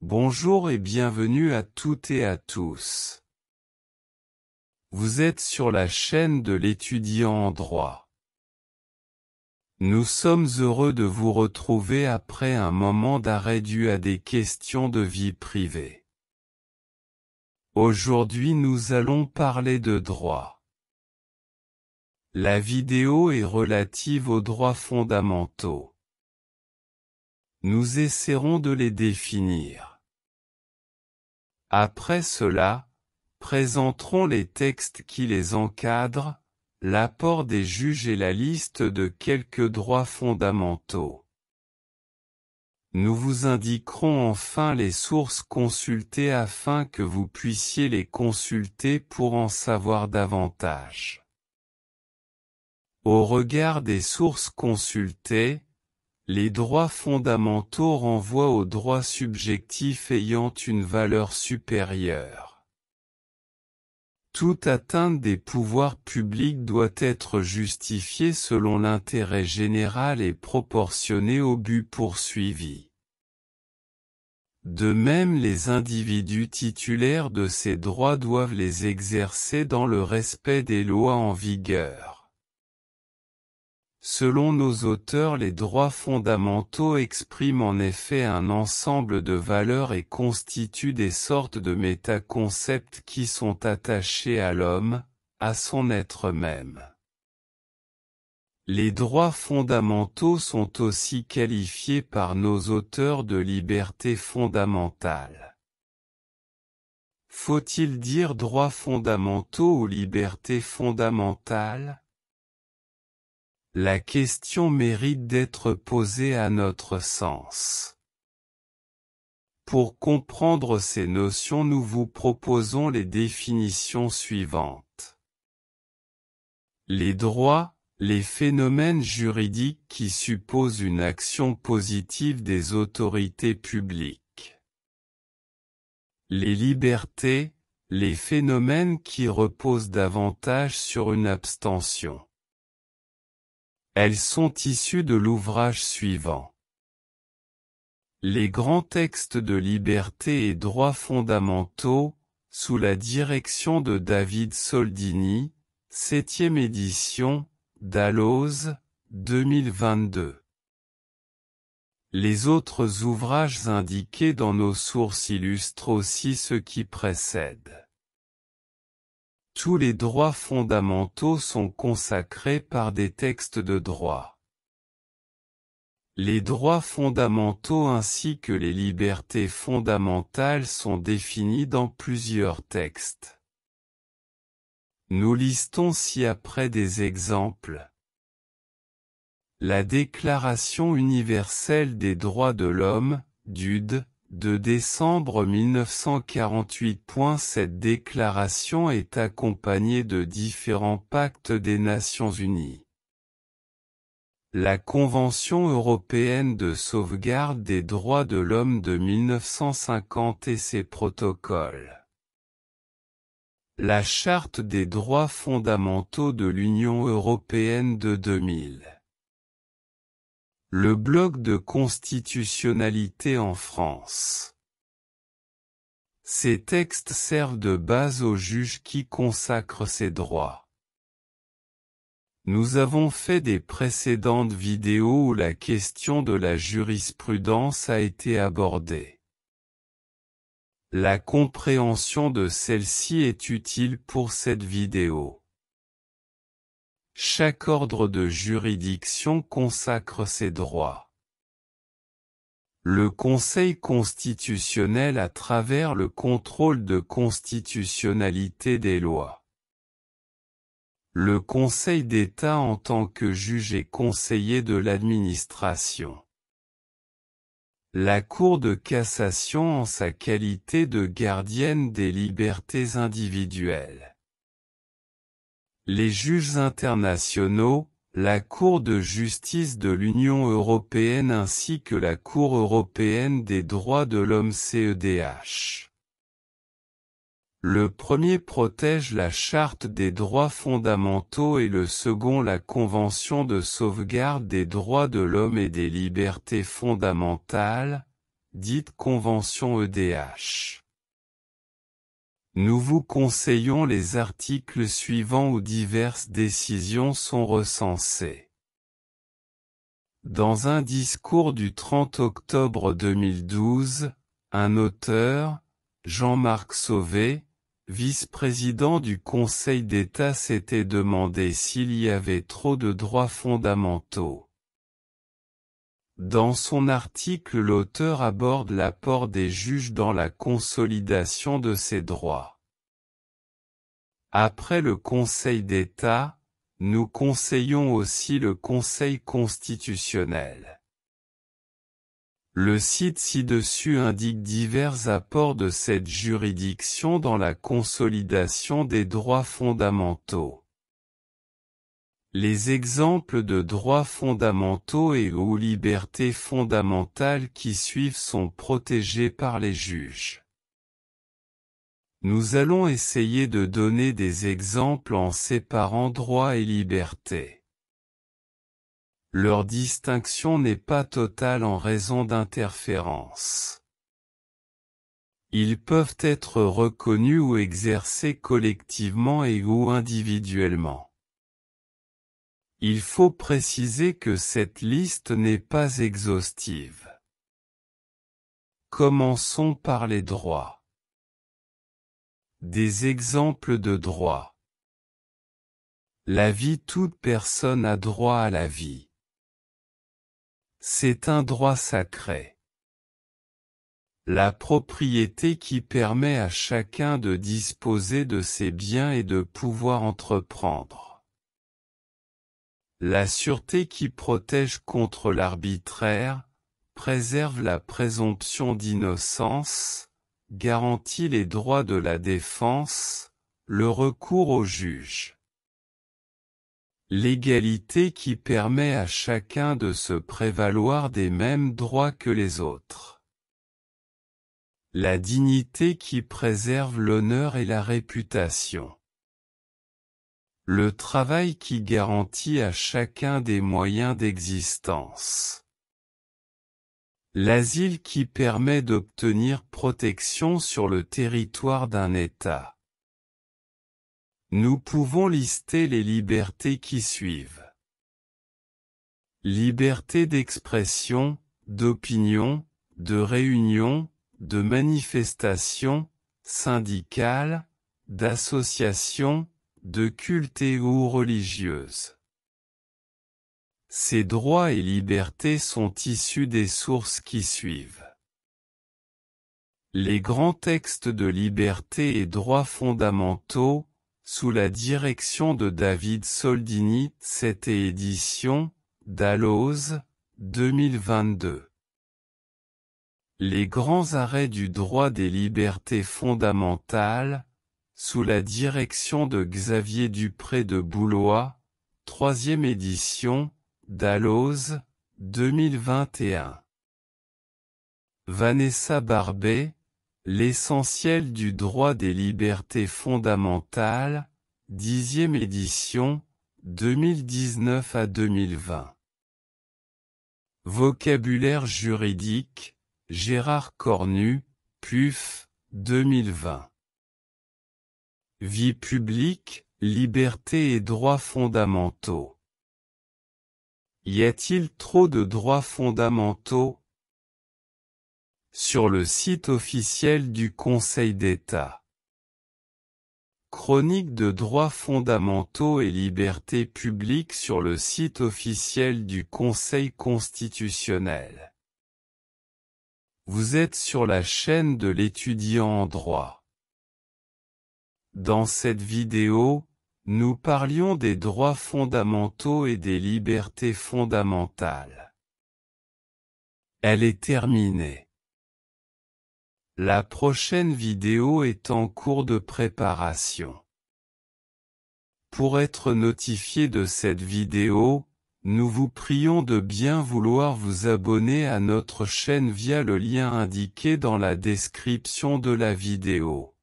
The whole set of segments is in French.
Bonjour et bienvenue à toutes et à tous. Vous êtes sur la chaîne de l'étudiant en droit. Nous sommes heureux de vous retrouver après un moment d'arrêt dû à des questions de vie privée. Aujourd'hui nous allons parler de droit. La vidéo est relative aux droits fondamentaux. Nous essaierons de les définir. Après cela, présenterons les textes qui les encadrent, l'apport des juges et la liste de quelques droits fondamentaux. Nous vous indiquerons enfin les sources consultées afin que vous puissiez les consulter pour en savoir davantage. Au regard des sources consultées, les droits fondamentaux renvoient aux droits subjectifs ayant une valeur supérieure. Toute atteinte des pouvoirs publics doit être justifiée selon l'intérêt général et proportionnée au but poursuivi. De même, les individus titulaires de ces droits doivent les exercer dans le respect des lois en vigueur. Selon nos auteurs, les droits fondamentaux expriment en effet un ensemble de valeurs et constituent des sortes de métaconcepts qui sont attachés à l'homme, à son être même. Les droits fondamentaux sont aussi qualifiés par nos auteurs de libertés fondamentales. Faut-il dire droits fondamentaux ou libertés fondamentales ? La question mérite d'être posée à notre sens. Pour comprendre ces notions, nous vous proposons les définitions suivantes. Les droits, les phénomènes juridiques qui supposent une action positive des autorités publiques. Les libertés, les phénomènes qui reposent davantage sur une abstention. Elles sont issues de l'ouvrage suivant. Les grands textes de liberté et droits fondamentaux, sous la direction de David Soldini, 7e édition, Dalloz, 2022. Les autres ouvrages indiqués dans nos sources illustrent aussi ce qui précède. Tous les droits fondamentaux sont consacrés par des textes de droit. Les droits fondamentaux ainsi que les libertés fondamentales sont définis dans plusieurs textes. Nous listons ci-après des exemples. La Déclaration universelle des droits de l'homme, DUD, de décembre 1948. Cette déclaration est accompagnée de différents pactes des Nations Unies. La Convention européenne de sauvegarde des droits de l'homme de 1950 et ses protocoles. La Charte des droits fondamentaux de l'Union européenne de 2000. Le bloc de constitutionnalité en France. Ces textes servent de base aux juges qui consacrent ces droits. Nous avons fait des précédentes vidéos où la question de la jurisprudence a été abordée. La compréhension de celle-ci est utile pour cette vidéo. Chaque ordre de juridiction consacre ses droits. Le Conseil constitutionnel à travers le contrôle de constitutionnalité des lois. Le Conseil d'État en tant que juge et conseiller de l'administration. La Cour de cassation en sa qualité de gardienne des libertés individuelles. Les juges internationaux, la Cour de justice de l'Union européenne ainsi que la Cour européenne des droits de l'homme CEDH. Le premier protège la Charte des droits fondamentaux et le second la Convention de sauvegarde des droits de l'homme et des libertés fondamentales, dite Convention EDH. Nous vous conseillons les articles suivants où diverses décisions sont recensées. Dans un discours du 30 octobre 2012, un auteur, Jean-Marc Sauvé, vice-président du Conseil d'État, s'était demandé s'il y avait trop de droits fondamentaux. Dans son article, l'auteur aborde l'apport des juges dans la consolidation de ces droits. Après le Conseil d'État, nous conseillons aussi le Conseil constitutionnel. Le site ci-dessus indique divers apports de cette juridiction dans la consolidation des droits fondamentaux. Les exemples de droits fondamentaux et ou libertés fondamentales qui suivent sont protégés par les juges. Nous allons essayer de donner des exemples en séparant droits et libertés. Leur distinction n'est pas totale en raison d'interférences. Ils peuvent être reconnus ou exercés collectivement et ou individuellement. Il faut préciser que cette liste n'est pas exhaustive. Commençons par les droits. Des exemples de droits. La vie. Toute personne a droit à la vie. C'est un droit sacré. La propriété qui permet à chacun de disposer de ses biens et de pouvoir entreprendre. La sûreté qui protège contre l'arbitraire, préserve la présomption d'innocence, garantit les droits de la défense, le recours au juge. L'égalité qui permet à chacun de se prévaloir des mêmes droits que les autres. La dignité qui préserve l'honneur et la réputation. Le travail qui garantit à chacun des moyens d'existence. L'asile qui permet d'obtenir protection sur le territoire d'un État. Nous pouvons lister les libertés qui suivent. Liberté d'expression, d'opinion, de réunion, de manifestation, syndicale, d'association, de culte et ou religieuse. Ces droits et libertés sont issus des sources qui suivent. Les grands textes de liberté et droits fondamentaux, sous la direction de David Soldini, 7e édition, Dalloz, 2022. Les grands arrêts du droit des libertés fondamentales, sous la direction de Xavier Dupré de Boulois, 3e édition, Dalloz, 2021. Vanessa Barbet, L'essentiel du droit des libertés fondamentales, 10e édition, 2019 à 2020. Vocabulaire juridique, Gérard Cornu, PUF, 2020. Vie publique, liberté et droits fondamentaux. Y a-t-il trop de droits fondamentaux ? Sur le site officiel du Conseil d'État. Chronique de droits fondamentaux et libertés publiques sur le site officiel du Conseil constitutionnel. Vous êtes sur la chaîne de l'étudiant en droit. Dans cette vidéo, nous parlions des droits fondamentaux et des libertés fondamentales. Elle est terminée. La prochaine vidéo est en cours de préparation. Pour être notifié de cette vidéo, nous vous prions de bien vouloir vous abonner à notre chaîne via le lien indiqué dans la description de la vidéo.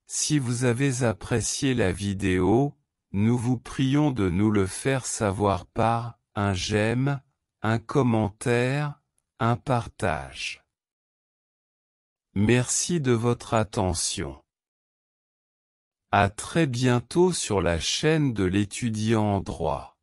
Si vous avez apprécié la vidéo, nous vous prions de nous le faire savoir par un j'aime, un commentaire, un partage. Merci de votre attention. À très bientôt sur la chaîne de l'étudiant en droit.